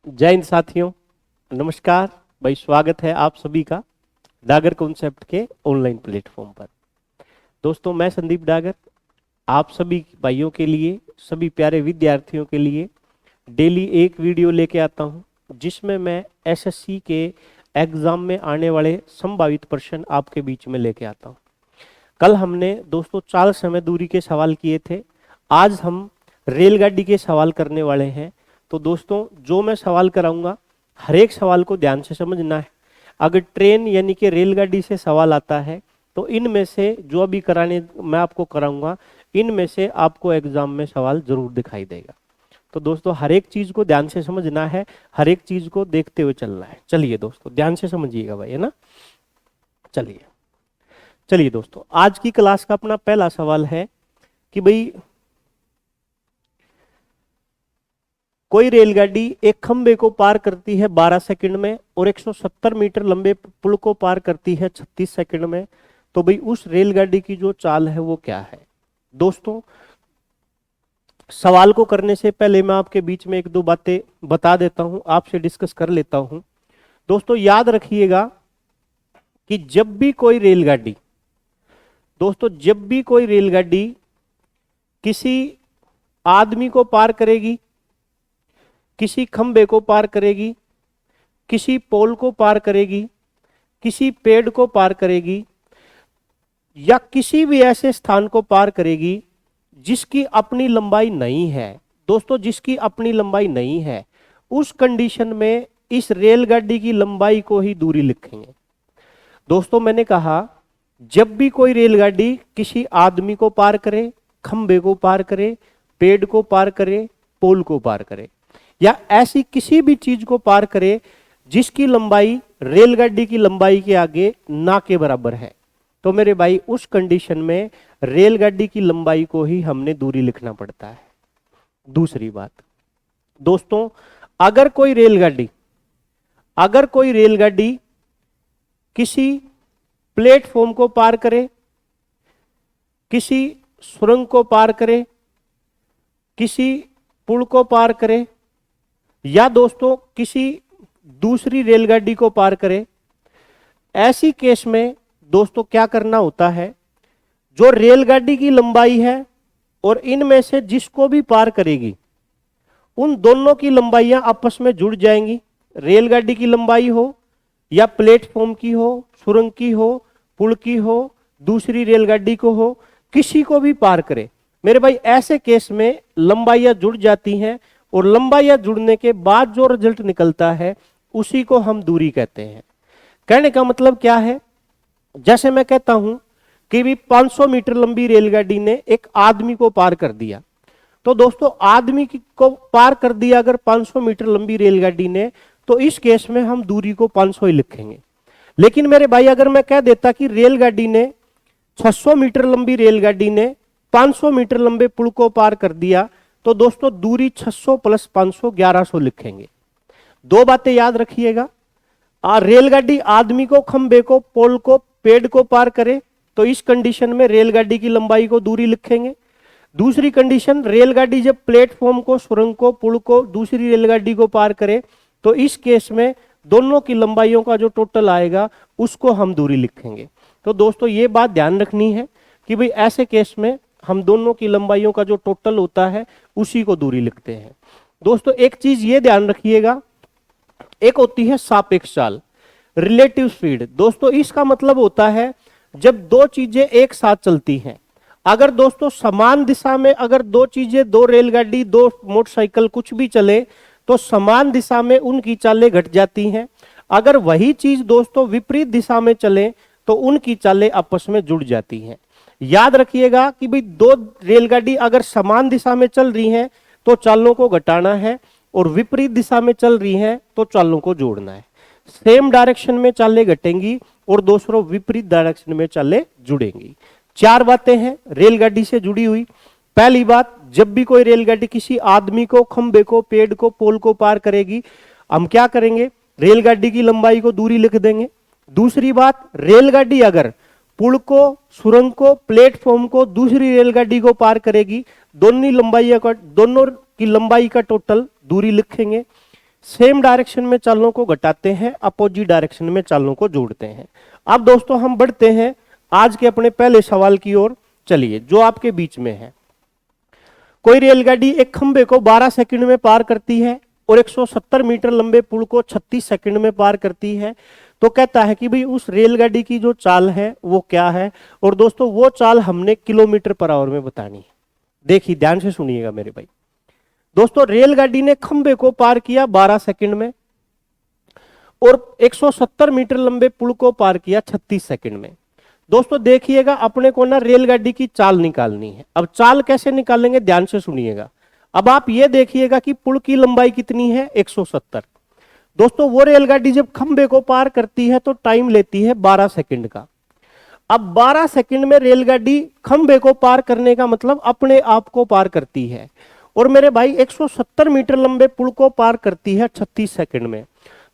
जय हिंद साथियों, नमस्कार भाई। स्वागत है आप सभी का डागर कॉन्सेप्ट के ऑनलाइन प्लेटफॉर्म पर। दोस्तों, मैं संदीप डागर आप सभी भाइयों के लिए, सभी प्यारे विद्यार्थियों के लिए डेली एक वीडियो लेके आता हूं, जिसमें मैं एसएससी के एग्जाम में आने वाले संभावित प्रश्न आपके बीच में लेके आता हूं। कल हमने दोस्तों 4 समय दूरी के सवाल किए थे। आज हम रेलगाड़ी के सवाल करने वाले हैं। तो दोस्तों, जो मैं सवाल कराऊंगा हर एक सवाल को ध्यान से समझना है। अगर ट्रेन यानी कि रेलगाड़ी से सवाल आता है तो इनमें से जो अभी कराने मैं आपको कराऊंगा, इनमें से आपको एग्जाम में सवाल जरूर दिखाई देगा। तो दोस्तों, हर एक चीज को ध्यान से समझना है, हर एक चीज को देखते हुए चलना है। चलिए दोस्तों, ध्यान से समझिएगा भाई, है ना। चलिए चलिए दोस्तों, आज की क्लास का अपना पहला सवाल है कि भाई कोई रेलगाड़ी एक खंबे को पार करती है 12 सेकंड में और 170 मीटर लंबे पुल को पार करती है 36 सेकंड में। तो भाई उस रेलगाड़ी की जो चाल है वो क्या है। दोस्तों, सवाल को करने से पहले मैं आपके बीच में एक दो बातें बता देता हूं, आपसे डिस्कस कर लेता हूं। दोस्तों, याद रखिएगा कि जब भी कोई रेलगाड़ी किसी आदमी को पार करेगी, किसी खंबे को पार करेगी, किसी पोल को पार करेगी, किसी पेड़ को पार करेगी, या किसी भी ऐसे स्थान को पार करेगी जिसकी अपनी लंबाई नहीं है, दोस्तों जिसकी अपनी लंबाई नहीं है, उस कंडीशन में इस रेलगाड़ी की लंबाई को ही दूरी लिखेंगे। दोस्तों, मैंने कहा जब भी कोई रेलगाड़ी किसी आदमी को पार करे, खंबे को पार करे, पेड़ को पार करे, पोल को पार करे, या ऐसी किसी भी चीज को पार करे जिसकी लंबाई रेलगाड़ी की लंबाई के आगे ना के बराबर है, तो मेरे भाई उस कंडीशन में रेलगाड़ी की लंबाई को ही हमने दूरी लिखना पड़ता है। दूसरी बात दोस्तों, अगर कोई रेलगाड़ी किसी प्लेटफॉर्म को पार करे, किसी सुरंग को पार करे, किसी पुल को पार करे, या दोस्तों किसी दूसरी रेलगाड़ी को पार करे, ऐसी केस में दोस्तों क्या करना होता है, जो रेलगाड़ी की लंबाई है और इनमें से जिसको भी पार करेगी उन दोनों की लंबाइयां आपस में जुड़ जाएंगी। रेलगाड़ी की लंबाई हो या प्लेटफॉर्म की हो, सुरंग की हो, पुल की हो, दूसरी रेलगाड़ी को हो, किसी को भी पार करे मेरे भाई, ऐसे केस में लंबाइयां जुड़ जाती हैं और लंबाइयां जुड़ने के बाद जो रिजल्ट निकलता है उसी को हम दूरी कहते हैं। कहने का मतलब क्या है, जैसे मैं कहता हूं कि भी 500 मीटर लंबी रेलगाड़ी ने एक आदमी को पार कर दिया, तो दोस्तों आदमी को पार कर दिया अगर 500 मीटर लंबी रेलगाड़ी ने, तो इस केस में हम दूरी को 500 ही लिखेंगे। लेकिन मेरे भाई अगर मैं कह देता कि रेलगाड़ी ने 600 मीटर लंबी रेलगाड़ी ने 500 मीटर लंबे पुल को पार कर दिया, तो दोस्तों दूरी 600 प्लस 500 1100 लिखेंगे। दो बातें याद रखिएगा, रेलगाड़ी आदमी को, खंबे को, पोल को, पेड़ को पार करे तो इस कंडीशन में रेलगाड़ी की लंबाई को दूरी लिखेंगे। दूसरी कंडीशन, रेलगाड़ी जब प्लेटफॉर्म को, सुरंग को, पुल को, दूसरी रेलगाड़ी को पार करे तो इस केस में दोनों की लंबाइयों का जो टोटल आएगा उसको हम दूरी लिखेंगे। तो दोस्तों ये बात ध्यान रखनी है कि भाई ऐसे केस में हम दोनों की लंबाइयों का जो टोटल होता है उसी को दूरी लिखते हैं। दोस्तों एक चीज ये ध्यान रखिएगा, एक होती है सापेक्ष चाल, रिलेटिव स्पीड। दोस्तों इसका मतलब होता है जब दो चीजें एक साथ चलती हैं, अगर दोस्तों समान दिशा में अगर दो चीजें, दो रेलगाड़ी, दो मोटरसाइकिल कुछ भी चले तो समान दिशा में उनकी चालें घट जाती हैं। अगर वही चीज दोस्तों विपरीत दिशा में चले तो उनकी चालें आपस में जुड़ जाती हैं। याद रखिएगा कि भाई दो रेलगाड़ी अगर समान दिशा में चल रही हैं तो चालों को घटाना है, और विपरीत दिशा में चल रही हैं तो चालों को जोड़ना है। सेम डायरेक्शन में चालें घटेंगी और दूसरों विपरीत डायरेक्शन में चालें जुड़ेंगी। 4 बातें हैं रेलगाड़ी से जुड़ी हुई। पहली बात, जब भी कोई रेलगाड़ी किसी आदमी को, खंबे को, पेड़ को, पोल को पार करेगी, हम क्या करेंगे, रेलगाड़ी की लंबाई को दूरी लिख देंगे। दूसरी बात, रेलगाड़ी अगर पुल को, सुरंग को, प्लेटफॉर्म को दूसरी रेलगाड़ी को पार करेगी, दोनों की लंबाई का टोटल दूरी लिखेंगे। सेम डायरेक्शन में चालों को घटाते हैं, अपोजिट डायरेक्शन में चालों को जोड़ते हैं। अब दोस्तों हम बढ़ते हैं आज के अपने पहले सवाल की ओर। चलिए, जो आपके बीच में है, कोई रेलगाड़ी एक खंबे को 12 सेकंड में पार करती है और 170 मीटर लंबे पुल को 36 सेकंड में पार करती है। तो कहता है कि भाई उस रेलगाड़ी की जो चाल है वो क्या है, और दोस्तों वो चाल हमने किलोमीटर पर आवर में बतानी है। देखिए ध्यान से सुनिएगा मेरे भाई। दोस्तों रेलगाड़ी ने खंबे को पार किया 12 सेकंड में और 170 मीटर लंबे पुल को पार किया 36 सेकंड में। दोस्तों देखिएगा, अपने को ना रेलगाड़ी की चाल निकालनी है। अब चाल कैसे निकालेंगे, ध्यान से सुनिएगा। अब आप ये देखिएगा कि पुल की लंबाई कितनी है, 170। दोस्तों वो रेलगाड़ी जब खंबे को पार करती है तो टाइम लेती है 12 सेकंड का। अब 12 सेकंड में रेलगाड़ी खंबे को पार करने का मतलब अपने आप को पार करती है, और मेरे भाई 170 मीटर लंबे पुल को पार करती है 36 सेकंड में।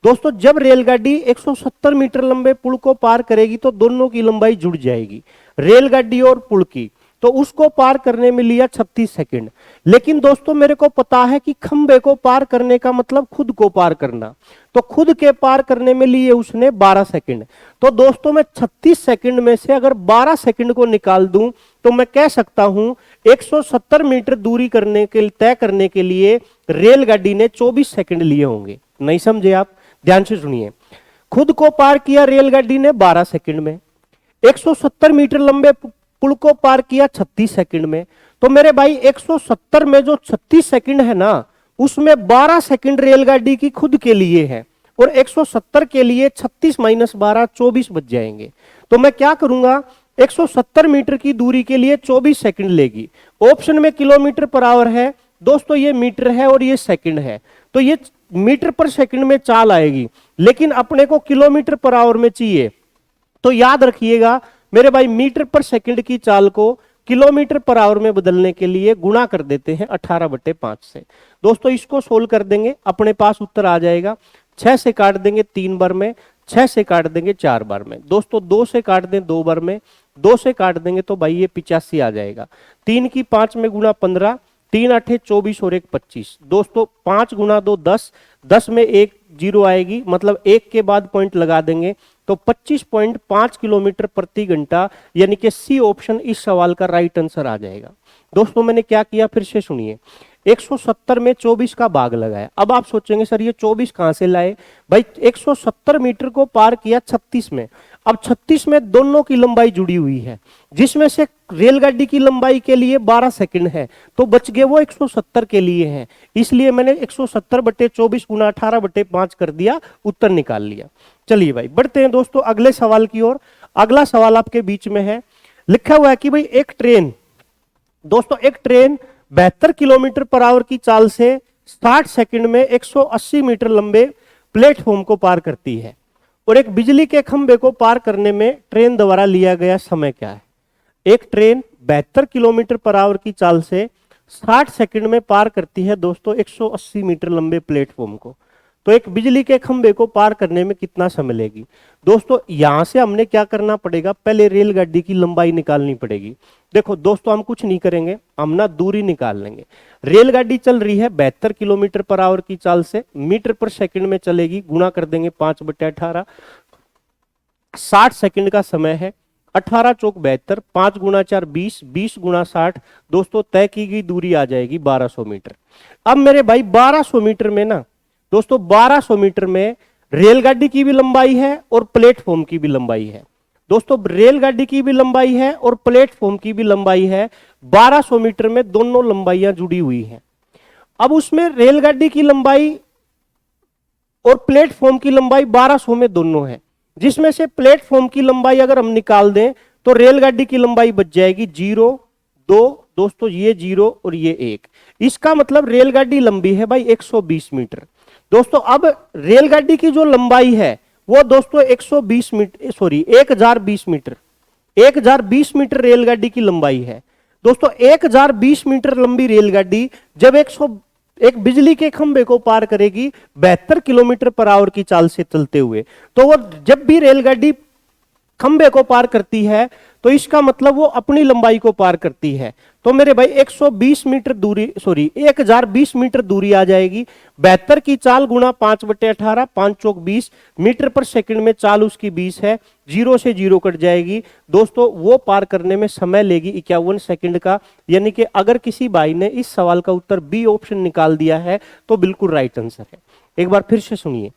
दोस्तों जब रेलगाड़ी 170 मीटर लंबे पुल को पार करेगी तो दोनों की लंबाई जुड़ जाएगी, रेलगाड़ी और पुल की। तो उसको पार करने में लिया 36 सेकंड। लेकिन दोस्तों मेरे को पता है कि खंबे को पार करने का मतलब खुद को पार करना, तो खुद के पार करने में लिए उसने 12 सेकंड। तो दोस्तों मैं 36 सेकंड में से अगर 12 सेकंड को निकाल दूं तो मैं कह सकता हूं 170 मीटर दूरी तय करने के लिए रेलगाड़ी ने 24 सेकंड लिए होंगे। नहीं समझे आप, ध्यान से सुनिए। खुद को पार किया रेलगाड़ी ने 12 सेकंड में, 170 मीटर लंबे पुल को पार किया 36 सेकंड में। तो मेरे भाई 170 में जो 36 सेकंड है ना, उसमें 12 सेकंड रेलगाड़ी की खुद के लिए है, और 170 के लिए 36 माइनस 12 24 बच जाएंगे। तो मैं क्या करूंगा, 170 मीटर की दूरी के लिए 24 सेकंड लेगी। ऑप्शन में किलोमीटर पर आवर है, दोस्तों ये मीटर है और ये सेकंड है, तो ये मीटर पर सेकंड में चाल आएगी, लेकिन अपने को किलोमीटर पर आवर में चाहिए। तो याद रखिएगा मेरे भाई, मीटर पर सेकंड की चाल को किलोमीटर पर आवर में बदलने के लिए गुणा कर देते हैं 18/5 से। दोस्तों इसको सोल्व कर देंगे, अपने पास उत्तर आ जाएगा। 6 से काट देंगे 3 बार में, 6 से काट देंगे 4 बार में। दोस्तों 2 से काट दें 2 बार में, 2 से काट देंगे तो भाई ये 85 आ जाएगा। 3 की 5 में गुणा 15, 3 8 24 और 1 25। दोस्तों 5 गुणा 2 10, 10 में 1 जीरो आएगी, मतलब 1 के बाद पॉइंट लगा देंगे तो 25.5 किलोमीटर प्रति घंटा, यानी कि सी ऑप्शन इस सवाल का राइट आंसर आ जाएगा। दोस्तों मैंने क्या किया, फिर से सुनिए। 170 में 24 का भाग लगाया। अब आप सोचेंगे सर ये 24 कहां से लाए, भाई 170 मीटर को पार किया 36 में। अब 36 में दोनों की लंबाई जुड़ी हुई है, जिसमें से रेलगाड़ी की लंबाई के लिए 12 सेकंड है, तो बच गए वो 170 के लिए हैं। इसलिए मैंने 170/24 गुना 18/5 कर दिया, उत्तर निकाल लिया। चलिए भाई बढ़ते हैं दोस्तों अगले सवाल की ओर। अगला सवाल आपके बीच में है, लिखा हुआ है कि भाई एक ट्रेन, दोस्तों एक ट्रेन 72 किलोमीटर पर आवर की चाल से 60 सेकंड में 180 मीटर लंबे प्लेटफॉर्म को पार करती है, और एक बिजली के खंभे को पार करने में ट्रेन द्वारा लिया गया समय क्या है। एक ट्रेन 72 किलोमीटर पर आवर की चाल से 60 सेकंड में पार करती है दोस्तों 180 मीटर लंबे प्लेटफॉर्म को, तो एक बिजली के खंभे को पार करने में कितना समय लेगी। दोस्तों यहां से हमने क्या करना पड़ेगा, पहले रेलगाड़ी की लंबाई निकालनी पड़ेगी। देखो दोस्तों हम कुछ नहीं करेंगे, हम ना दूरी निकाल लेंगे। रेलगाड़ी चल रही है 72 किलोमीटर पर आवर की चाल से, मीटर पर सेकंड में चलेगी, गुणा कर देंगे 5/18। 60 सेकंड का समय है, 18 चौक 72, 5 गुणा 4 20, 20 गुणा 60। दोस्तों तय की गई दूरी आ जाएगी 1200 मीटर। अब मेरे भाई 1200 मीटर में ना दोस्तों 1200 मीटर में रेलगाड़ी की भी लंबाई है और प्लेटफॉर्म की भी लंबाई है। दोस्तों रेलगाड़ी की भी लंबाई है और प्लेटफॉर्म की भी लंबाई है। 1200 मीटर में दोनों लंबाइयां जुड़ी हुई हैं। अब उसमें रेलगाड़ी की लंबाई और प्लेटफॉर्म की लंबाई 1200 में दोनों है, जिसमें से प्लेटफॉर्म की लंबाई अगर हम निकाल दें तो रेलगाड़ी की लंबाई बच जाएगी 0 2। दोस्तों ये 0 और ये 1, इसका मतलब रेलगाड़ी लंबी है भाई 120 मीटर। दोस्तों अब रेलगाड़ी की जो लंबाई है वो दोस्तों 1020 मीटर 1020 मीटर रेलगाड़ी की लंबाई है। दोस्तों 1020 मीटर लंबी रेलगाड़ी जब एक बिजली के खंभे को पार करेगी 72 किलोमीटर पर आवर की चाल से चलते हुए, तो वो जब भी रेलगाड़ी खंबे को पार करती है तो इसका मतलब वो अपनी लंबाई को पार करती है। तो मेरे भाई 120 मीटर दूरी, सॉरी 1020 मीटर दूरी आ जाएगी। 72 की चाल गुणा 5/18, 5 चौक 20 मीटर पर सेकंड में चाल उसकी 20 है। 0 से 0 कट जाएगी दोस्तों। वो पार करने में समय लेगी 51 सेकंड का। यानी कि अगर किसी भाई ने इस सवाल का उत्तर बी ऑप्शन निकाल दिया है तो बिल्कुल राइट आंसर है। एक बार फिर से सुनिए,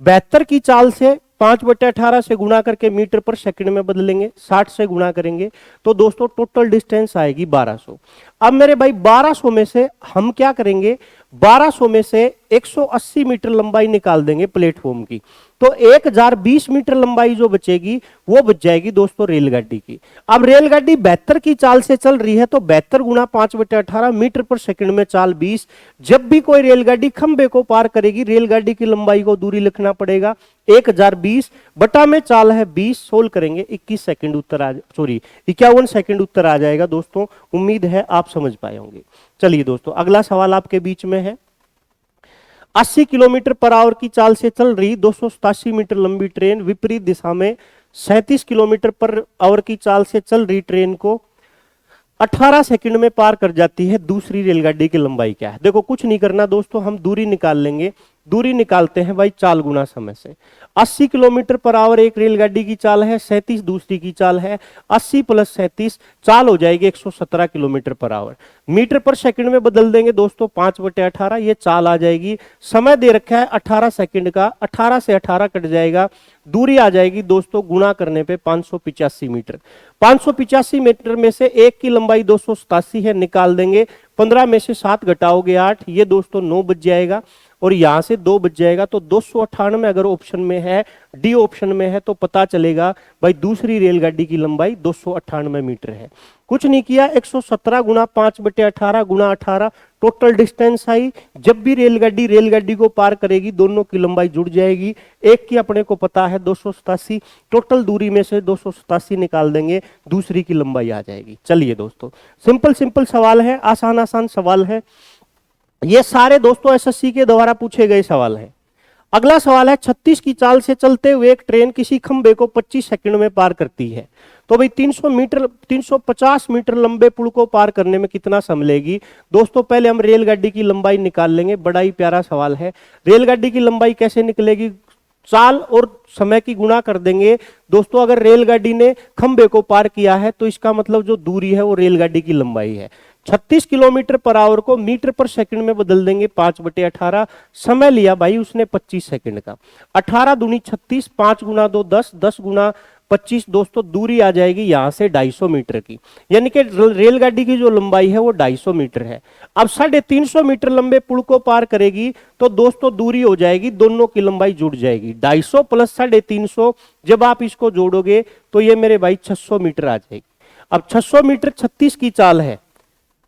72 की चाल से 5/18 से गुणा करके मीटर पर सेकंड में बदलेंगे, 60 से गुणा करेंगे तो दोस्तों टोटल डिस्टेंस आएगी 1200। अब मेरे भाई 1200 में से हम क्या करेंगे, 1200 में से 180 मीटर लंबाई निकाल देंगे प्लेटफॉर्म की। तो 1020 मीटर लंबाई जो बचेगी वो बच जाएगी दोस्तों रेलगाड़ी की। अब रेलगाड़ी 72 की चाल से चल रही है तो 72 गुणा 5/18 मीटर पर सेकंड में चाल 20। जब भी कोई रेलगाड़ी खंबे को पार करेगी रेलगाड़ी की लंबाई को दूरी लिखना पड़ेगा 1020 बटा में चाल है 20, सोल्व करेंगे 21 सेकंड उत्तर आ, सॉरी 51 सेकंड उत्तर आ जाएगा दोस्तों। उम्मीद है आप समझ पाए होंगे। चलिए दोस्तों अगला सवाल आपके बीच में है। 80 किलोमीटर पर आवर की चाल से चल रही 287 मीटर लंबी ट्रेन विपरीत दिशा में 37 किलोमीटर पर आवर की चाल से चल रही ट्रेन को 18 सेकंड में पार कर जाती है। दूसरी रेलगाड़ी की लंबाई क्या है? देखो कुछ नहीं करना दोस्तों, हम दूरी निकाल लेंगे। दूरी निकालते हैं भाई चाल गुना समय से। 80 किलोमीटर पर आवर एक रेलगाड़ी की चाल है, 37 दूसरी की चाल है। 80 प्लस 37 चाल हो जाएगी 117 किलोमीटर पर आवर। मीटर पर सेकंड में बदल देंगे दोस्तों 5/18, ये चाल आ जाएगी। समय दे रखा है 18 सेकंड का, 18 से 18 कट जाएगा। दूरी आ जाएगी दोस्तों गुणा करने पे 585 मीटर। 585 मीटर में से एक की लंबाई 287 है, निकाल देंगे। 15 में से 7 घटाओगे 8, ये दोस्तों 9 बच जाएगा और यहां से 2 बच जाएगा। तो 298 अगर ऑप्शन में है, डी ऑप्शन में है तो पता चलेगा भाई दूसरी रेलगाड़ी की लंबाई 298 मीटर है। कुछ नहीं किया, 117 गुणा 5/18 गुणा 18 टोटल डिस्टेंस आई। जब भी रेलगाड़ी को पार करेगी दोनों की लंबाई जुड़ जाएगी। एक की अपने को पता है 287, टोटल दूरी में से 287 निकाल देंगे, दूसरी की लंबाई आ जाएगी। चलिए दोस्तों सिंपल सवाल है, आसान सवाल है। ये सारे दोस्तों एसएससी के द्वारा पूछे गए सवाल हैं। अगला सवाल है 36 की चाल से चलते हुए एक ट्रेन किसी खंबे को 25 सेकंड में पार करती है तो भाई 350 मीटर लंबे पुल को पार करने में कितना समय लेगी? दोस्तों पहले हम रेलगाड़ी की लंबाई निकाल लेंगे, बड़ा ही प्यारा सवाल है। रेलगाड़ी की लंबाई कैसे निकलेगी? चाल और समय की गुणा कर देंगे दोस्तों। अगर रेलगाड़ी ने खंबे को पार किया है तो इसका मतलब जो दूरी है वो रेलगाड़ी की लंबाई है। 36 किलोमीटर पर आवर को मीटर पर सेकंड में बदल देंगे 5/18। समय लिया भाई उसने 25 सेकंड का। 18 दूनी 36, 5 गुना 2 10, 10 गुना 25 दोस्तों दूरी आ जाएगी यहां से 250 मीटर की। यानी कि रेलगाड़ी की जो लंबाई है वो 250 मीटर है। अब 350 मीटर लंबे पुल को पार करेगी तो दोस्तों दूरी हो जाएगी, दोनों की लंबाई जुड़ जाएगी 250 प्लस 350। जब आप इसको जोड़ोगे तो ये मेरे भाई 600 मीटर आ जाएगी। अब 600 मीटर 36 की चाल है,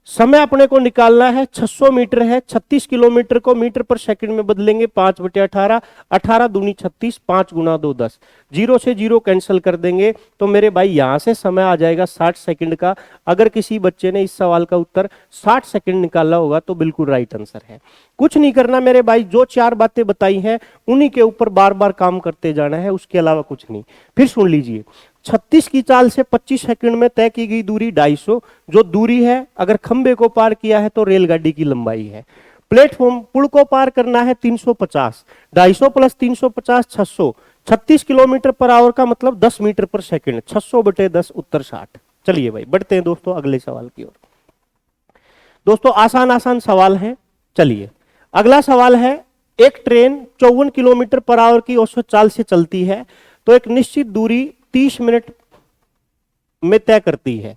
समय अपने को निकालना है 600 मीटर है। 36 किलोमीटर को मीटर पर सेकंड में बदलेंगे 5/18, 18 दूनी 36, 5 गुना 2 10, 0 से 0 कैंसिल कर देंगे तो मेरे भाई यहां से समय आ जाएगा 60 सेकंड का। अगर किसी बच्चे ने इस सवाल का उत्तर 60 सेकंड निकाला होगा तो बिल्कुल राइट आंसर है। कुछ नहीं करना मेरे भाई, जो 4 बातें बताई हैं उन्हीं के ऊपर बार बार काम करते जाना है, उसके अलावा कुछ नहीं। फिर सुन लीजिए, 36 की चाल से 25 सेकंड में तय की गई दूरी 250, जो दूरी है अगर खंबे को पार किया है तो रेलगाड़ी की लंबाई है। प्लेटफॉर्म पुल को पार करना है 350, 250 प्लस 350 600, 36 किलोमीटर पर आवर का मतलब 10 मीटर पर सेकंड, 600/10 उत्तर 60। चलिए भाई बढ़ते हैं दोस्तों अगले सवाल की ओर। दोस्तों आसान सवाल है। चलिए अगला सवाल है, एक ट्रेन 54 किलोमीटर पर आवर की औसत चाल से चलती है तो एक निश्चित दूरी 30 मिनट में तय करती है।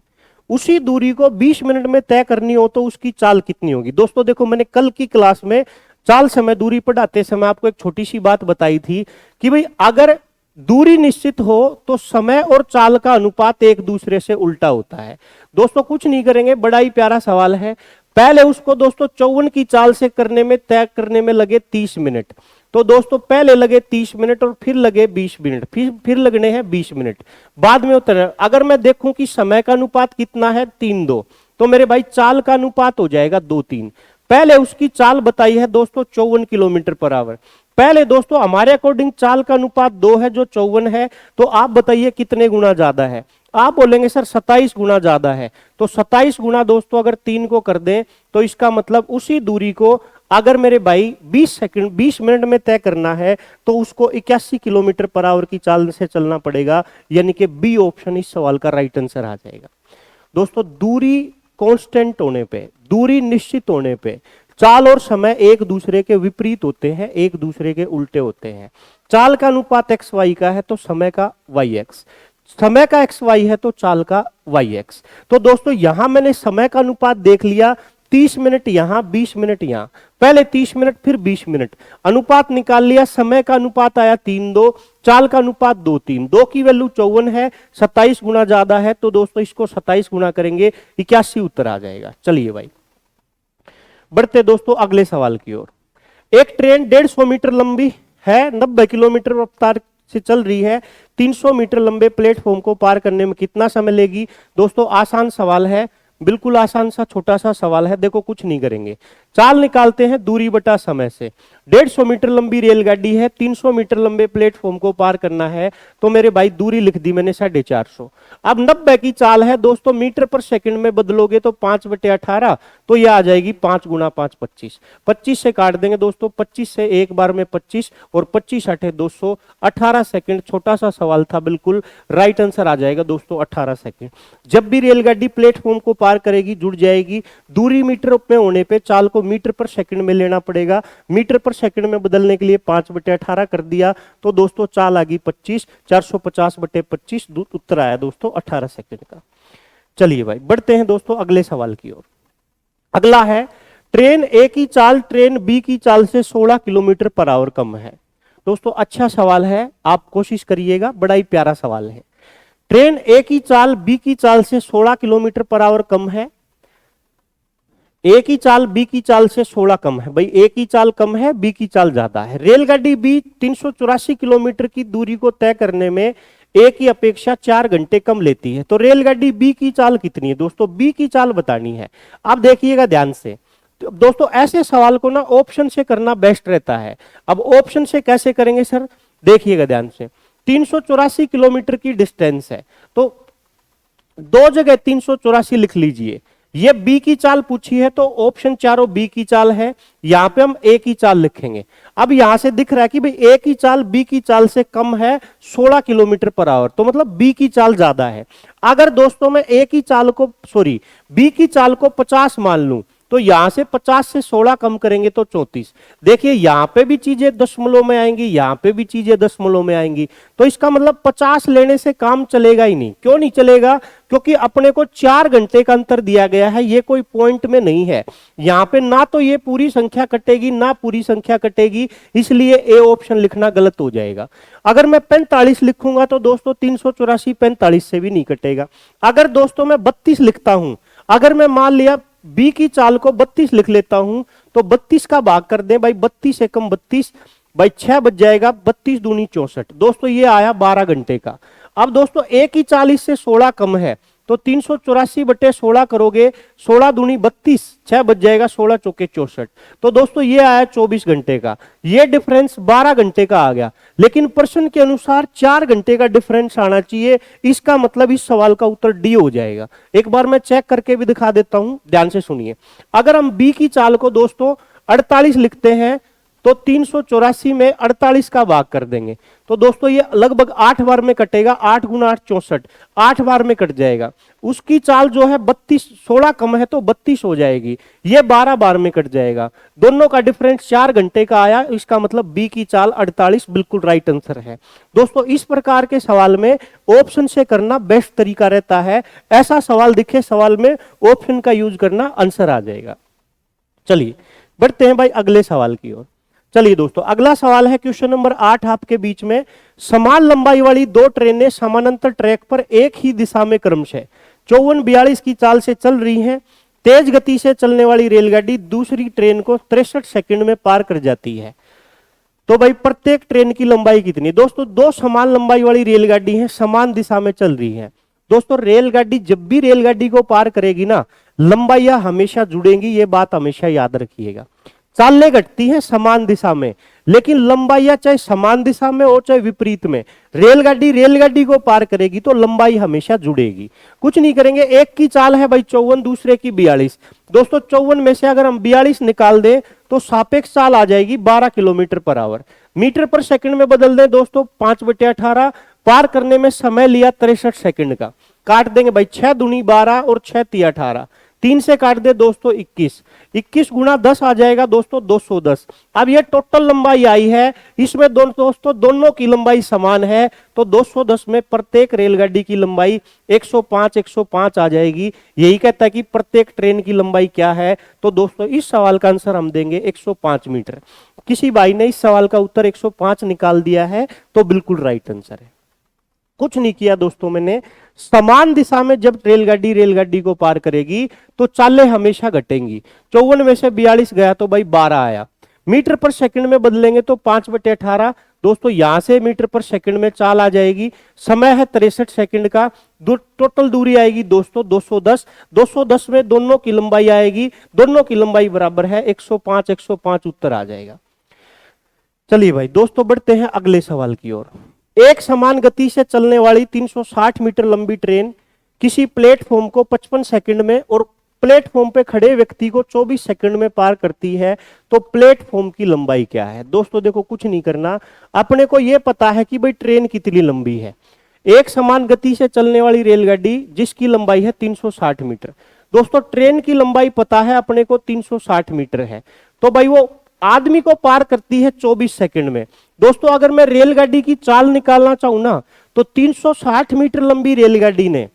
उसी दूरी को 20 मिनट में तय करनी हो तो उसकी चाल कितनी होगी? दोस्तों देखो मैंने कल की क्लास में चाल समय दूरी पढ़ाते समय आपको एक छोटी सी बात बताई थी कि भाई अगर दूरी निश्चित हो तो समय और चाल का अनुपात एक दूसरे से उल्टा होता है। दोस्तों कुछ नहीं करेंगे, बड़ा ही प्यारा सवाल है। पहले उसको दोस्तों 54 की चाल से तय करने में लगे 30 मिनट, तो दोस्तों पहले लगे 30 मिनट और फिर लगे 20 मिनट, फिर लगने हैं 20 मिनट बाद में उतर। अगर मैं देखूं कि समय का अनुपात कितना है 3:2, तो मेरे भाई चाल का अनुपात हो जाएगा 2:3। पहले उसकी चाल बताई है दोस्तों 54 किलोमीटर पर आवर, पहले दोस्तों हमारे अकॉर्डिंग चाल का अनुपात 2 है जो 54 है, तो आप बताइए कितने गुना ज्यादा है। आप बोलेंगे सर 27 गुना ज्यादा है, तो 27 गुना दोस्तों अगर 3 को कर दें तो इसका मतलब उसी दूरी को अगर मेरे भाई 20 मिनट में तय करना है तो उसको 81 किलोमीटर पर आवर की चाल से चलना पड़ेगा, यानी कि बी ऑप्शन इस सवाल का राइट आंसर आ जाएगा। दोस्तों दूरी कांस्टेंट होने पे, दूरी निश्चित होने पे चाल और समय एक दूसरे के विपरीत होते हैं, एक दूसरे के उल्टे होते हैं। चाल का अनुपात एक्स वाई का है तो समय का वाई एक्स, समय का एक्स वाई है तो चाल का वाई एक्स। तो दोस्तों यहां मैंने समय का अनुपात देख लिया, 30 मिनट यहां 20 मिनट यहां, पहले 30 मिनट फिर 20 मिनट, अनुपात निकाल लिया, समय का अनुपात आया 3:2, चाल का अनुपात 2:3, 2 की वैल्यू 54 है, 27 गुना ज्यादा है, तो दोस्तों इसको 27 गुना करेंगे 81 उत्तर आ जाएगा। चलिए भाई बढ़ते दोस्तों अगले सवाल की ओर। एक ट्रेन 150 मीटर लंबी है, 90 किलोमीटर रफ्तार से चल रही है, 300 मीटर लंबे प्लेटफॉर्म को पार करने में कितना समय लेगी। दोस्तों आसान सवाल है, बिल्कुल आसान सा छोटा सा सवाल है। देखो कुछ नहीं करेंगे, चाल निकालते हैं दूरी बटा समय से। 150 मीटर लंबी रेलगाड़ी है, 300 मीटर लंबे प्लेटफॉर्म को पार करना है, तो मेरे भाई दूरी लिख दी मैंने 450। अब 90 की चाल है दोस्तों, मीटर पर सेकंड में बदलोगे तो 5/18, तो यह आ जाएगी 5 गुना 5 25, 25 से काट देंगे दोस्तों, 25 से एक बार में 25 और 25 8 200, 18 सेकंड। छोटा सा सवाल था, बिल्कुल राइट आंसर आ जाएगा दोस्तों 18 सेकंड। जब भी रेलगाड़ी प्लेटफॉर्म को पार करेगी जुड़ जाएगी, दूरी मीटर में होने पे चाल को मीटर पर सेकंड में लेना पड़ेगा, मीटर पर सेकंड में बदलने के लिए 5/18 कर दिया, तो दोस्तों चाल आ गई 25, 450/25, उत्तर आया दोस्तों 18 सेकंड का। चलिए भाई बढ़ते हैं दोस्तों अगले सवाल की ओर। अगला है ट्रेन ए की चाल ट्रेन बी की चाल से 16 किलोमीटर पर आवर कम है। दोस्तों अच्छा सवाल है, आप कोशिश करिएगा, बड़ा ही प्यारा सवाल है। ट्रेन ए की चाल बी की चाल से 16 किलोमीटर पर आवर कम है, ए की चाल बी की चाल से 16 कम है। भाई ए की चाल कम है, बी की चाल ज्यादा है। रेलगाड़ी बी 384 किलोमीटर की दूरी को तय करने में ए की अपेक्षा 4 घंटे कम लेती है, तो रेलगाड़ी बी की चाल कितनी है। दोस्तों बी की चाल बतानी है, आप देखिएगा ध्यान से। तो दोस्तों ऐसे सवाल को ना ऑप्शन से करना बेस्ट रहता है। अब ऑप्शन से कैसे करेंगे सर, देखिएगा ध्यान से। 384 किलोमीटर की डिस्टेंस है, तो दो जगह 384 लिख लीजिए। ये बी की चाल पूछी है तो ऑप्शन चारों बी की चाल है, यहां पे हम ए की चाल लिखेंगे। अब यहां से दिख रहा है कि भाई ए की चाल बी की चाल से कम है 16 किलोमीटर पर आवर, तो मतलब बी की चाल ज्यादा है। अगर दोस्तों मैं ए की चाल को बी की चाल को 50 मान लूं, तो यहां से 50 से 16 कम करेंगे तो 34। देखिए यहां पे भी चीजें दशमलव में आएंगी, यहां पे भी चीजें दशमलव में आएंगी, तो इसका मतलब 50 लेने से काम चलेगा ही नहीं। क्यों नहीं चलेगा, क्योंकि अपने को 4 घंटे का अंतर दिया गया है, ये कोई पॉइंट में नहीं है। यहां पे ना तो ये पूरी संख्या कटेगी ना पूरी संख्या कटेगी, इसलिए ए ऑप्शन लिखना गलत हो जाएगा। अगर मैं 45 लिखूंगा तो दोस्तों 384 45 से भी नहीं कटेगा। अगर दोस्तों मैं 32 लिखता हूं, अगर मैं मान लिया बी की चाल को 32 लिख लेता हूं, तो 32 का भाग कर दें भाई, 32 एकम 32, भाई 6 बच जाएगा, 32 दूनी 64। दोस्तों ये आया 12 घंटे का। अब दोस्तों ए की 40 से 16 कम है, तो 384/16 करोगे, 16 दूनी 32, 6 बच जाएगा, 16 चौके 64। तो दोस्तों ये आया 24 घंटे का, ये डिफरेंस 12 घंटे का आ गया। लेकिन प्रश्न के अनुसार 4 घंटे का डिफरेंस आना चाहिए, इसका मतलब इस सवाल का उत्तर डी हो जाएगा। एक बार मैं चेक करके भी दिखा देता हूं, ध्यान से सुनिए। अगर हम बी की चाल को दोस्तों 48 लिखते हैं, तो 384 में 48 का भाग कर देंगे, तो दोस्तों ये लगभग 8 बार में कटेगा, 8 गुना 8 64, 8 बार में कट जाएगा। उसकी चाल जो है 32, 16 कम है तो 32 हो जाएगी, ये 12 बार में कट जाएगा। दोनों का डिफरेंस 4 घंटे का आया, इसका मतलब बी की चाल 48 बिल्कुल राइट आंसर है। दोस्तों इस प्रकार के सवाल में ऑप्शन से करना बेस्ट तरीका रहता है। ऐसा सवाल दिखे सवाल में ऑप्शन का यूज करना, आंसर आ जाएगा। चलिए बढ़ते हैं भाई अगले सवाल की ओर। चलिए दोस्तों अगला सवाल है क्वेश्चन नंबर 8 आपके बीच में। समान लंबाई वाली दो ट्रेनें समानांतर ट्रैक पर एक ही दिशा में क्रमशः 54-42 की चाल से चल रही हैं। तेज गति से चलने वाली रेलगाड़ी दूसरी ट्रेन को 63 सेकंड में पार कर जाती है, तो भाई प्रत्येक ट्रेन की लंबाई कितनी। दोस्तों दो समान लंबाई वाली रेलगाड़ी हैं, समान दिशा में चल रही हैं। दोस्तों रेलगाड़ी जब भी रेलगाड़ी को पार करेगी ना, लंबाइयां हमेशा जुड़ेंगी, ये बात हमेशा याद रखिएगा। चालें घटती हैं समान दिशा में, लेकिन लंबाइयां चाहे समान दिशा में हो चाहे विपरीत में, रेलगाड़ी को पार करेगी तो लंबाई हमेशा जुड़ेगी। कुछ नहीं करेंगे, एक की चाल है भाई 54, दूसरे की 42। दोस्तों 54 में से अगर हम 42 निकाल दें तो सापेक्ष चाल आ जाएगी 12 किलोमीटर पर आवर। मीटर पर सेकंड में बदल दें दोस्तों 5/18, पार करने में समय लिया 63 सेकंड का। काट देंगे भाई 6 दूनी 12 और 6 तिया 18, 3 से काट दे दोस्तों 21, 21 गुना 10 आ जाएगा दोस्तों 210। अब ये टोटल लंबाई आई है, इसमें दोस्तों दोनों की लंबाई समान है, तो 210 में प्रत्येक रेलगाड़ी की लंबाई 105 आ जाएगी। यही कहता है कि प्रत्येक ट्रेन की लंबाई क्या है, तो दोस्तों इस सवाल का आंसर हम देंगे 105 मीटर। किसी भाई ने इस सवाल का उत्तर 105 निकाल दिया है तो बिल्कुल राइट आंसर है। कुछ नहीं किया दोस्तों मैंने, समान दिशा में जब रेलगाड़ी को पार करेगी तो चालें हमेशा घटेंगी। 54 में से 42 गया तो भाई 12 आया। मीटर पर सेकंड में बदलेंगे तो 5/18 दोस्तों, यहां से मीटर पर सेकंड में चाल आ जाएगी। समय है 63 सेकंड का। टोटल दूरी आएगी दोस्तों 210, 210 में दोनों की लंबाई आएगी, दोनों की लंबाई बराबर है 105 उत्तर आ जाएगा। चलिए भाई दोस्तों बढ़ते हैं अगले सवाल की ओर। एक समान गति से चलने वाली 360 मीटर लंबी ट्रेन किसी प्लेटफॉर्म को 55 सेकंड में और प्लेटफॉर्म पे खड़े व्यक्ति को 24 सेकंड में पार करती है, तो प्लेटफॉर्म की लंबाई क्या है। दोस्तों देखो कुछ नहीं करना, अपने को यह पता है कि भाई ट्रेन कितनी लंबी है। एक समान गति से चलने वाली रेलगाड़ी जिसकी लंबाई है 360 मीटर। दोस्तों ट्रेन की लंबाई पता है अपने को 360 मीटर है, तो भाई वो आदमी को पार करती है 24 सेकंड में। दोस्तों अगर मैं रेलगाड़ी की चाल निकालना चाहूं ना, तो 360 मीटर लंबी रेलगाड़ी ने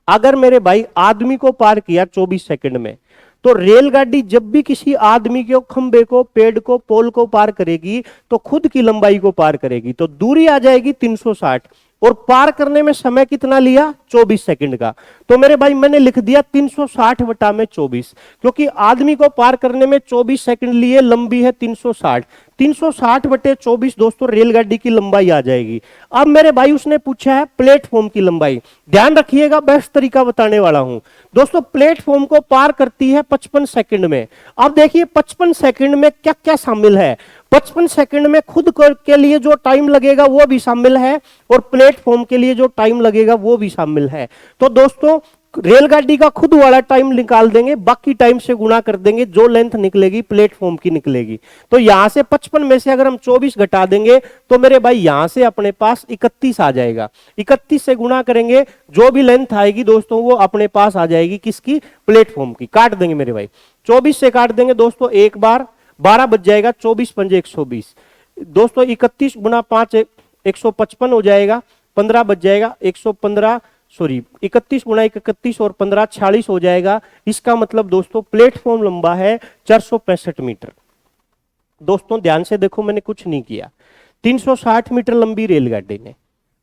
अगर मेरे भाई आदमी को पार किया 24 सेकंड में, तो रेलगाड़ी जब भी किसी आदमी के खंबे को, पेड़ को, पोल को पार करेगी तो खुद की लंबाई को पार करेगी। तो दूरी आ जाएगी 360 और पार करने में समय कितना लिया 24 सेकंड का। तो मेरे भाई मैंने लिख दिया 360 बटा में 24, क्योंकि आदमी को पार करने में 24 सेकंड लिए, लंबी है 360, 360 बटे 24 दोस्तों रेलगाड़ी की लंबाई आ जाएगी। अब मेरे भाई उसने पूछा है प्लेटफॉर्म की लंबाई। ध्यान रखिएगा, बेस्ट तरीका बताने वाला हूं दोस्तों। प्लेटफॉर्म को पार करती है 55 सेकंड में। अब देखिए 55 सेकंड में क्या क्या शामिल है। 55 सेकंड में खुद के लिए जो टाइम लगेगा वो भी शामिल है और प्लेटफॉर्म के लिए जो टाइम लगेगा वो भी शामिल है। तो दोस्तों रेलगाड़ी का खुद वाला टाइम निकाल देंगे, बाकी टाइम से गुणा कर देंगे, जो लेंथ निकलेगी प्लेटफॉर्म की निकलेगी। तो यहां से 55 में से अगर हम 24 घटा देंगे तो मेरे भाई यहां से अपने पास 31 आ जाएगा। 31 से गुणा करेंगे, जो भी लेंथ आएगी दोस्तों वो अपने पास आ जाएगी, किसकी, प्लेटफॉर्म की। काट देंगे मेरे भाई, 24 से काट देंगे दोस्तों एक बार, 12 बच जाएगा, 24 पंजे 120 दोस्तों, 31 गुना 5 155 हो जाएगा, 15 बच जाएगा, 115 सॉरी 31 गुना 31 और 15 46 हो जाएगा। इसका मतलब दोस्तों प्लेटफॉर्म लंबा है 465 मीटर। दोस्तों ध्यान से देखो, मैंने कुछ नहीं किया। 360 मीटर लंबी रेलगाड़ी ने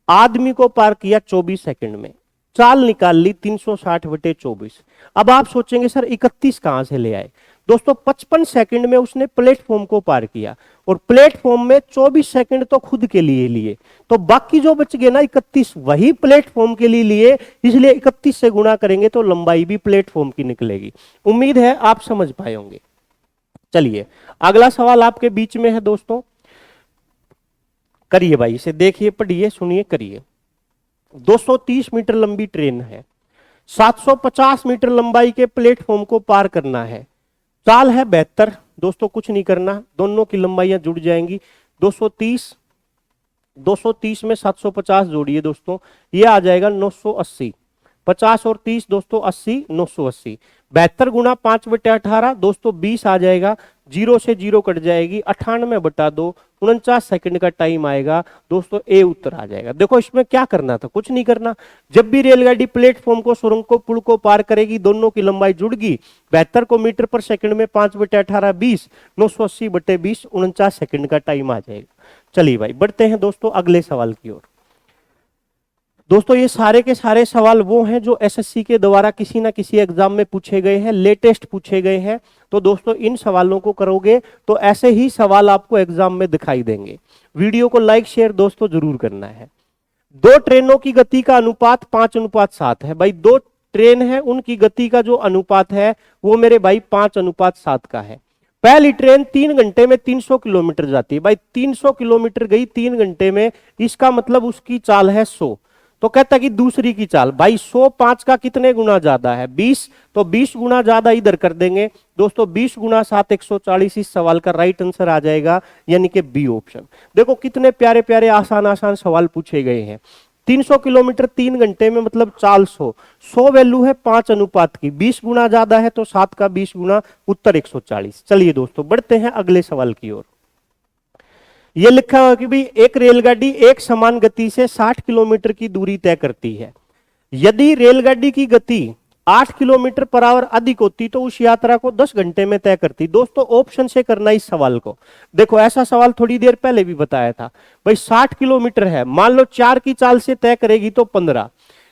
आदमी को पार किया 24 सेकंड में, चाल निकाल ली 360 बटे 24। अब आप सोचेंगे सर 31 कहां से ले आए। दोस्तों 55 सेकंड में उसने प्लेटफॉर्म को पार किया और प्लेटफॉर्म में 24 सेकंड तो खुद के लिए लिए, तो बाकी जो बच गए ना 31 वही प्लेटफॉर्म के लिए लिए, इसलिए 31 से गुणा करेंगे तो लंबाई भी प्लेटफॉर्म की निकलेगी। उम्मीद है आप समझ पाए होंगे। चलिए अगला सवाल आपके बीच में है दोस्तों, करिए भाई, इसे देखिए, पढ़िए, सुनिए, करिए। 230 मीटर लंबी ट्रेन है, 750 मीटर लंबाई के प्लेटफॉर्म को पार करना है, चाल है 72। दोस्तों कुछ नहीं करना, दोनों की लंबाइयां जुड़ जाएंगी। 230 में 750 जोड़िए दोस्तों, ये आ जाएगा 980। 50 और 30 दोस्तों 80, 980। 72 गुना 5/18 दोस्तों 20 आ जाएगा, 0 से 0 कट जाएगी, 98 बटा 2, 49 सेकंड का टाइम आएगा दोस्तों, ए उत्तर आ जाएगा। देखो इसमें क्या करना था, कुछ नहीं करना। जब भी रेलगाड़ी प्लेटफॉर्म को, सुरंग को, पुल को पार करेगी, दोनों की लंबाई जुड़गी। 72 को मीटर पर सेकंड में 5/18 20, 980 बटे 20, 49 सेकंड का टाइम आ जाएगा। चलिए भाई बढ़ते हैं दोस्तों अगले सवाल की ओर। दोस्तों ये सारे के सारे सवाल वो हैं जो एसएससी के द्वारा किसी ना किसी एग्जाम में पूछे गए हैं, लेटेस्ट पूछे गए हैं। तो दोस्तों इन सवालों को करोगे तो ऐसे ही सवाल आपको एग्जाम में दिखाई देंगे। वीडियो को लाइक शेयर दोस्तों जरूर करना है। दो ट्रेनों की गति का अनुपात 5:7 है। भाई दो ट्रेन है, उनकी गति का जो अनुपात है वो मेरे भाई 5:7 का है। पहली ट्रेन 3 घंटे में 300 किलोमीटर जाती है भाई, 300 किलोमीटर गई 3 घंटे में, इसका मतलब उसकी चाल है 100। तो कहता कि दूसरी की चाल भाई 100 5 का कितने गुना ज्यादा है 20, तो 20 गुना ज्यादा इधर कर देंगे दोस्तों, 20 गुना 7 140। इस सवाल का राइट आंसर आ जाएगा यानी कि बी ऑप्शन। देखो कितने प्यारे प्यारे आसान आसान सवाल पूछे गए हैं। 300 किलोमीटर 3 घंटे में मतलब चाल 100, 100 वैल्यू है 5 अनुपात की, 20 गुना ज्यादा है तो 7 का 20 गुना, उत्तर 140। चलिए दोस्तों बढ़ते हैं अगले सवाल की ओर। यह लिखा हुआ कि भाई एक रेलगाड़ी एक समान गति से 60 किलोमीटर की दूरी तय करती है। यदि रेलगाड़ी की गति 8 किलोमीटर पर आवर अधिक होती तो उस यात्रा को 10 घंटे में तय करती। दोस्तों ऑप्शन से करना इस सवाल को। देखो ऐसा सवाल थोड़ी देर पहले भी बताया था भाई, 60 किलोमीटर है, मान लो 4 की चाल से तय करेगी तो 15।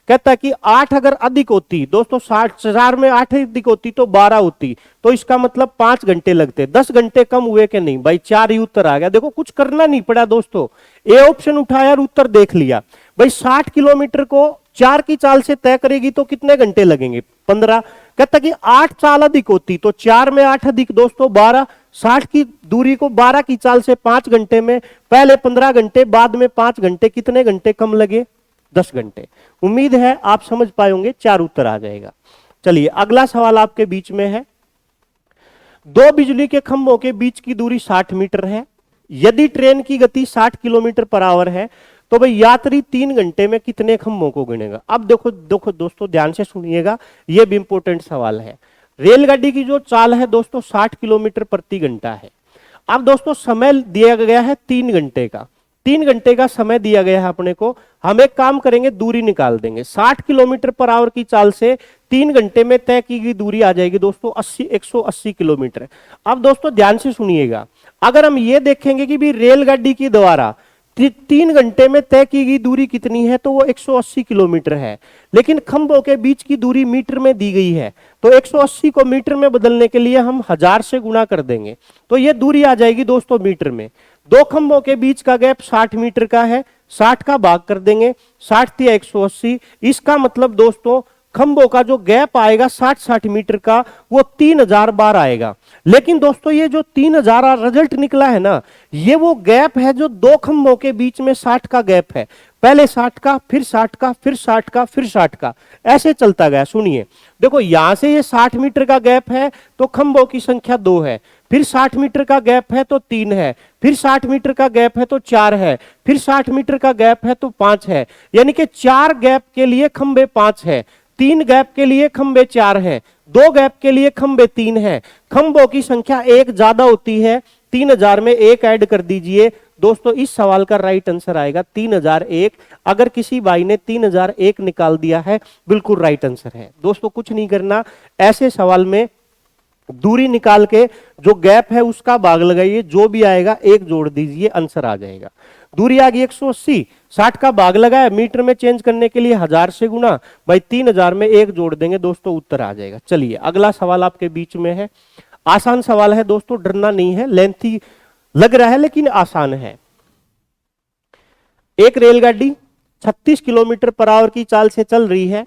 कहता कि 8 अगर अधिक होती दोस्तों, 60 में 8 अधिक होती तो 12 होती, तो इसका मतलब 5 घंटे लगते। 10 घंटे कम हुए कि नहीं भाई, 4 ही उत्तर आ गया। देखो कुछ करना नहीं पड़ा दोस्तों, ए ऑप्शन उठाया और उत्तर देख लिया। भाई 60 किलोमीटर को 4 की चाल से तय करेगी तो कितने घंटे लगेंगे 15। कहता कि 8 चाल अधिक होती तो 4 में 8 अधिक दोस्तों 12, 60 की दूरी को 12 की चाल से 5 घंटे में, पहले 15 घंटे बाद में 5 घंटे, कितने घंटे कम लगे 10 घंटे। उम्मीद है आप समझ पाए होंगे, 4 उत्तर आ जाएगा। चलिए अगला सवाल आपके बीच में है। दो बिजली के खंभों के बीच की दूरी 60 मीटर है। यदि ट्रेन की गति 60 किलोमीटर पर आवर है तो भाई यात्री 3 घंटे में कितने खंभों को गिनेगा। अब देखो देखो दोस्तों ध्यान से सुनिएगा, यह भी इंपॉर्टेंट सवाल है। रेलगाड़ी की जो चाल है दोस्तों 60 किलोमीटर प्रति घंटा है। अब दोस्तों समय दिया गया है 3 घंटे का, 3 घंटे का समय दिया गया है अपने को। हम एक काम करेंगे, दूरी निकाल देंगे। 60 किलोमीटर पर आवर की चाल से 3 घंटे में तय की गई दूरी आ जाएगी दोस्तों 180 किलोमीटर। अब दोस्तों ध्यान से सुनिएगा, अगर हम ये देखेंगे कि भी रेलगाड़ी के द्वारा 3 घंटे में तय की गई दूरी कितनी है तो वो 180 किलोमीटर है, लेकिन खंभों के बीच की दूरी मीटर में दी गई है, तो 180 को मीटर में बदलने के लिए हम 1000 से गुणा कर देंगे तो ये दूरी आ जाएगी दोस्तों मीटर में। दो खंभों के बीच का गैप 60 मीटर का है, 60 का भाग कर देंगे, 60 दिया 180, इसका मतलब दोस्तों खंभों का जो गैप आएगा 60 मीटर का वो 3000 बार आएगा। लेकिन दोस्तों ये जो 3000 रिजल्ट निकला है ना, ये वो गैप है जो दो खंभों के बीच में 60 का गैप है। पहले 60 का, फिर 60 का, फिर 60 का, फिर 60 का, ऐसे चलता गया। सुनिए देखो यहां से ये 60 मीटर का गैप है तो खंभों की संख्या 2 है, फिर 60 मीटर का गैप है तो 3 है, फिर 60 मीटर का गैप है तो 4 है, फिर 60 मीटर का गैप है तो 5 है, यानी कि 4 गैप के लिए खंभे 5 है, 3 गैप के लिए खंभे 4 है, 2 गैप के लिए खंभे 3 है। खंभों की संख्या 1 ज्यादा होती है, 3000 में 1 ऐड कर दीजिए दोस्तों, इस सवाल का राइट आंसर आएगा 3001। अगर किसी भाई ने 3001 निकाल दिया है बिल्कुल राइट आंसर है दोस्तों। कुछ नहीं करना, ऐसे सवाल में दूरी निकाल के जो गैप है उसका भाग लगाइए, जो भी आएगा 1 जोड़ दीजिए, आंसर आ जाएगा। दूरी आ गई 180, 60 का भाग लगाया, मीटर में चेंज करने के लिए 1000 से गुना, भाई 3000 में 1 जोड़ देंगे दोस्तों, उत्तर आ जाएगा। चलिए अगला सवाल आपके बीच में है, आसान सवाल है दोस्तों, डरना नहीं है, लेंथी लग रहा है लेकिन आसान है। एक रेलगाड़ी 36 किलोमीटर पर आवर की चाल से चल रही है,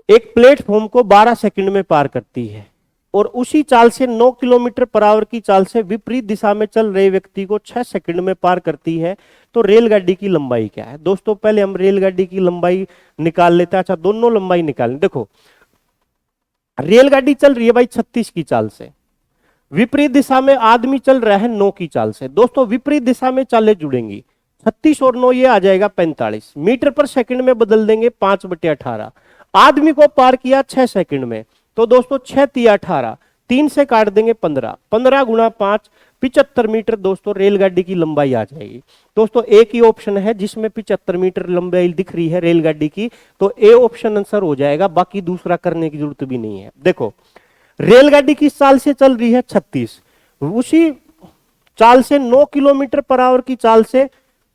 एक प्लेटफॉर्म को 12 सेकंड में पार करती है और उसी चाल से 9 किलोमीटर पर आवर की चाल से विपरीत दिशा में चल रहे व्यक्ति को 6 सेकंड में पार करती है, तो रेलगाड़ी की लंबाई क्या है। दोस्तों पहले हम रेलगाड़ी की लंबाई निकाल लेते हैं। अच्छा दोनों लंबाई निकालें। देखो रेलगाड़ी चल रही है भाई 36 की चाल से, विपरीत दिशा में आदमी चल रहा है 9 की चाल से। दोस्तों विपरीत दिशा में चालें जुड़ेंगी, 36 और 9 ये आ जाएगा 45, मीटर पर सेकंड में बदल देंगे 5/18। आदमी को पार किया 6 सेकंड में, तो दोस्तों 6 तिया 18, 3 से काट देंगे 15, 15 गुणा 5 75 मीटर दोस्तों रेलगाड़ी की लंबाई आ जाएगी। दोस्तों एक ही ऑप्शन है जिसमें 75 मीटर लंबाई दिख रही है रेलगाड़ी की, तो ए ऑप्शन आंसर हो जाएगा, बाकी दूसरा करने की जरूरत भी नहीं है। देखो रेलगाड़ी किस चाल से चल रही है 36, उसी चाल से 9 किलोमीटर पर आवर की चाल से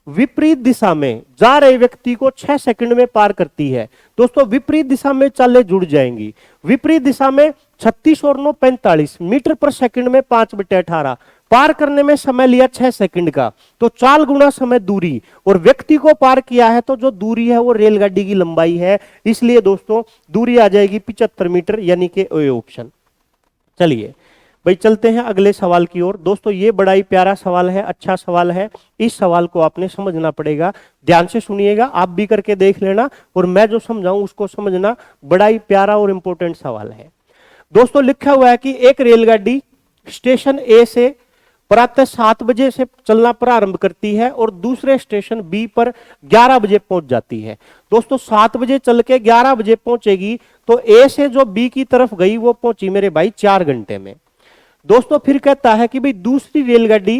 विपरीत दिशा में जा रहे व्यक्ति को 6 सेकंड में पार करती है। दोस्तों विपरीत दिशा में चालें जुड़ जाएंगी, विपरीत दिशा में 36 और 9 45, मीटर पर सेकंड में 5/18, पार करने में समय लिया 6 सेकंड का, तो चाल गुना समय दूरी, और व्यक्ति को पार किया है तो जो दूरी है वो रेलगाड़ी की लंबाई है, इसलिए दोस्तों दूरी आ जाएगी 75 मीटर, यानी कि ए ऑप्शन। चलिए भाई चलते हैं अगले सवाल की ओर। दोस्तों ये बड़ा ही प्यारा सवाल है, अच्छा सवाल है। इस सवाल को आपने समझना पड़ेगा, ध्यान से सुनिएगा, आप भी करके देख लेना और मैं जो समझाऊं उसको समझना। बड़ा ही प्यारा और इंपॉर्टेंट सवाल है। दोस्तों लिखा हुआ है कि एक रेलगाड़ी स्टेशन ए से प्रातः 7 बजे से चलना प्रारंभ करती है और दूसरे स्टेशन बी पर 11 बजे पहुंच जाती है। दोस्तों 7 बजे चल के 11 बजे पहुंचेगी तो ए से जो बी की तरफ गई वो पहुंची मेरे भाई 4 घंटे में। दोस्तों फिर कहता है कि भाई दूसरी रेलगाड़ी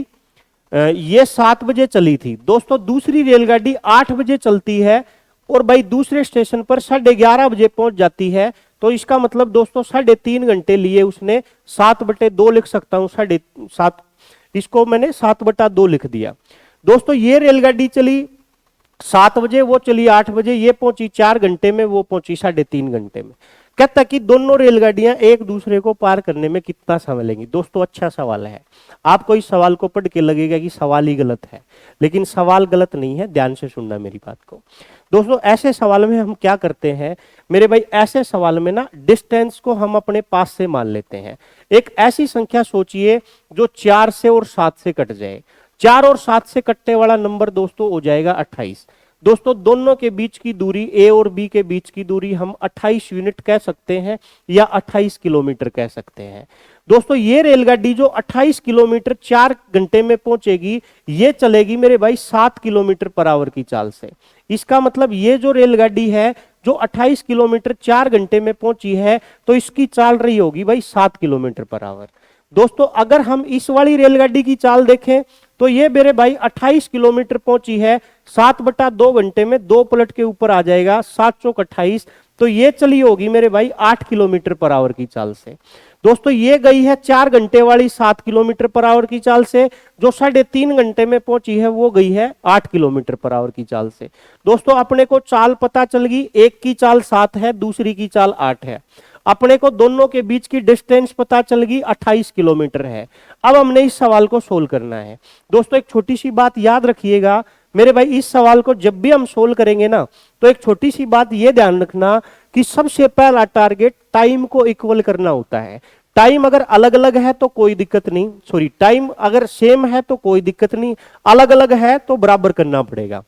ये 7 बजे चली थी। दोस्तों दूसरी रेलगाड़ी 8 बजे चलती है और भाई दूसरे स्टेशन पर 11:30 बजे पहुंच जाती है। तो इसका मतलब दोस्तों 3.5 घंटे लिए उसने। 7/2 लिख सकता हूं, 7.5, इसको मैंने 7/2 लिख दिया। दोस्तों ये रेलगाड़ी चली 7 बजे, वो चली 8 बजे, ये पहुंची 4 घंटे में, वो पहुंची 3.5 घंटे में। कहता कि दोनों रेलगाड़ियां एक दूसरे को पार करने में कितना समय लेंगी। दोस्तों अच्छा सवाल है, आपको इस सवाल को पढ़ के लगेगा कि सवाल ही गलत है, लेकिन सवाल गलत नहीं है, ध्यान से सुनना मेरी बात को। दोस्तों ऐसे सवाल में हम क्या करते हैं मेरे भाई, ऐसे सवाल में ना डिस्टेंस को हम अपने पास से मान लेते हैं। एक ऐसी संख्या सोचिए जो 4 से और 7 से कट जाए। 4 और 7 से कटने वाला नंबर दोस्तों हो जाएगा 28। दोस्तों दोनों के बीच की दूरी, ए और बी के बीच की दूरी हम 28 यूनिट कह सकते हैं या 28 किलोमीटर कह सकते हैं। दोस्तों ये रेलगाड़ी जो 28 किलोमीटर 4 घंटे में पहुंचेगी, ये चलेगी मेरे भाई 7 किलोमीटर पर आवर की चाल से। इसका मतलब ये जो रेलगाड़ी है जो 28 किलोमीटर 4 घंटे में पहुंची है, तो इसकी चाल रही होगी भाई 7 किलोमीटर पर आवर। दोस्तों अगर हम इस वाली रेलगाड़ी की चाल देखें तो ये मेरे भाई 28 किलोमीटर पहुंची है, 7/2 घंटे में 2 पलट के ऊपर आ जाएगा, 7 चौक 28। तो ये चली होगी मेरे भाई 8 किलोमीटर पर आवर की चाल से। दोस्तों ये गई है 4 घंटे वाली 7 किलोमीटर पर आवर की चाल से, जो 3.5 घंटे में पहुंची है वो गई है 8 किलोमीटर पर आवर की चाल से। दोस्तों अपने को चाल पता चल गई, एक की चाल 7 है, दूसरी की चाल 8 है। अपने को दोनों के बीच की डिस्टेंस पता चल गई 28 किलोमीटर है। अब हमने इस सवाल को सोल्व करना है। दोस्तों एक छोटी सी बात याद रखिएगा मेरे भाई, इस सवाल को जब भी हम सोल्व करेंगे ना, तो एक छोटी सी बात ये ध्यान रखना कि सबसे पहला टारगेट टाइम को इक्वल करना होता है। टाइम अगर अलग अलग है तो कोई दिक्कत नहीं, सॉरी टाइम अगर सेम है तो कोई दिक्कत नहीं, अलग अलग है तो बराबर करना पड़ेगा।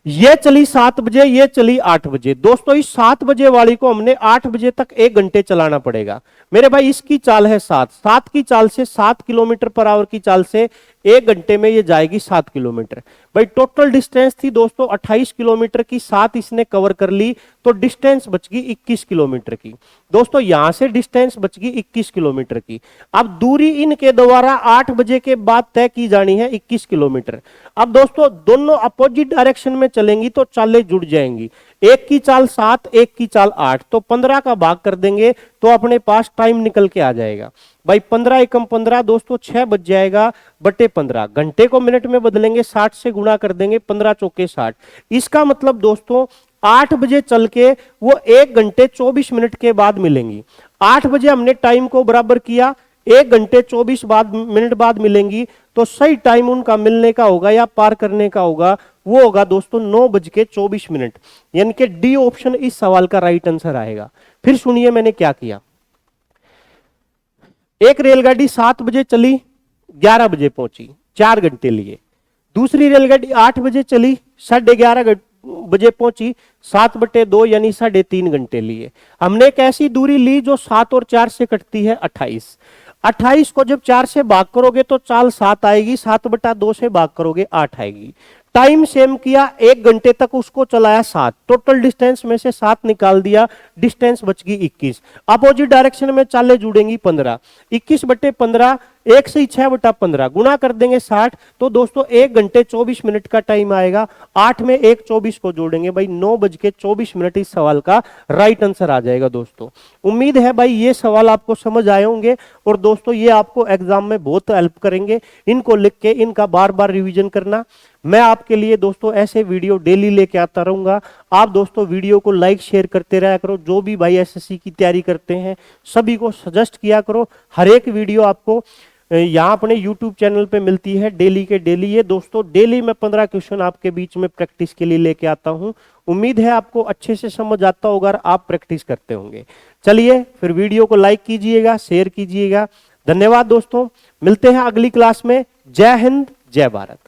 ये चली 7 बजे, ये चली 8 बजे। दोस्तों इस 7 बजे वाली को हमने 8 बजे तक 1 घंटे चलाना पड़ेगा। मेरे भाई इसकी चाल है 7 की चाल से 7 किलोमीटर पर आवर की चाल से 1 घंटे में ये जाएगी 7 किलोमीटर। भाई टोटल डिस्टेंस थी दोस्तों 28 किलोमीटर की, 7 इसने कवर कर ली तो डिस्टेंस बच गई 21 किलोमीटर की। दोस्तों यहां से डिस्टेंस बच गई 21 किलोमीटर की। अब दूरी इनके द्वारा 8 बजे के बाद तय की जानी है 21 किलोमीटर। अब दोस्तों दोनों अपोजिट डायरेक्शन में चलेंगी तो चालें जुड़ जाएंगी। एक की चाल 7, एक की चाल 8, तो 15 का भाग कर देंगे तो अपने पास टाइम निकल के आ जाएगा। भाई 15 एकम 15 दोस्तों 6 बच जाएगा बटे 15। घंटे को मिनट में बदलेंगे, 60 से गुणा कर देंगे, 15 चौके 60। इसका मतलब दोस्तों 8 बजे चल के वो 1 घंटे 24 मिनट के बाद मिलेंगी। 8 बजे हमने टाइम को बराबर किया, 1 घंटे 24 मिनट बाद मिलेंगी, तो सही टाइम उनका मिलने का होगा या पार करने का होगा, वो होगा दोस्तों 9:24। यानी कि डी ऑप्शन इस सवाल का राइट आंसर आएगा। फिर सुनिए मैंने क्या किया। एक रेलगाड़ी 7 बजे चली, 11 बजे पहुंची, 4 घंटे लिए। दूसरी रेलगाड़ी 8 बजे चली, 11:30 बजे पहुंची, 7/2 यानी 3.5 घंटे लिए। हमने एक ऐसी दूरी ली जो 7 और 4 से कटती है 28। 28 को जब 4 से भाग करोगे तो चाल 7 आएगी, 7/2 से भाग करोगे 8 आएगी। टाइम सेम किया, 1 घंटे तक उसको चलाया 7, टोटल डिस्टेंस में से 7 निकाल दिया, डिस्टेंस बच गई 21। अपोजिट डायरेक्शन में चालें जुड़ेंगी 15, 21/15, 1 से 6/15 गुणा कर देंगे 60, तो दोस्तों 1 घंटे 24 मिनट का टाइम आएगा। 8 में 1 24 को जोड़ेंगे भाई 9:24 इस सवाल का राइट आंसर आ जाएगा। दोस्तों उम्मीद है भाई ये सवाल आपको समझ आए होंगे और दोस्तों ये आपको एग्जाम में बहुत हेल्प करेंगे। इनको लिख के इनका बार बार रिवीजन करना। मैं आपके लिए दोस्तों ऐसे वीडियो डेली लेके आता रहूंगा। आप दोस्तों वीडियो को लाइक शेयर करते रहा करो। जो भी भाई एसएससी की तैयारी करते हैं सभी को सजेस्ट किया करो। हर एक वीडियो आपको यहाँ अपने YouTube चैनल पे मिलती है डेली के डेली। ये दोस्तों डेली मैं 15 क्वेश्चन आपके बीच में प्रैक्टिस के लिए लेके आता हूँ। उम्मीद है आपको अच्छे से समझ आता होगा और आप प्रैक्टिस करते होंगे। चलिए फिर वीडियो को लाइक कीजिएगा, शेयर कीजिएगा। धन्यवाद दोस्तों, मिलते हैं अगली क्लास में। जय हिंद, जय भारत।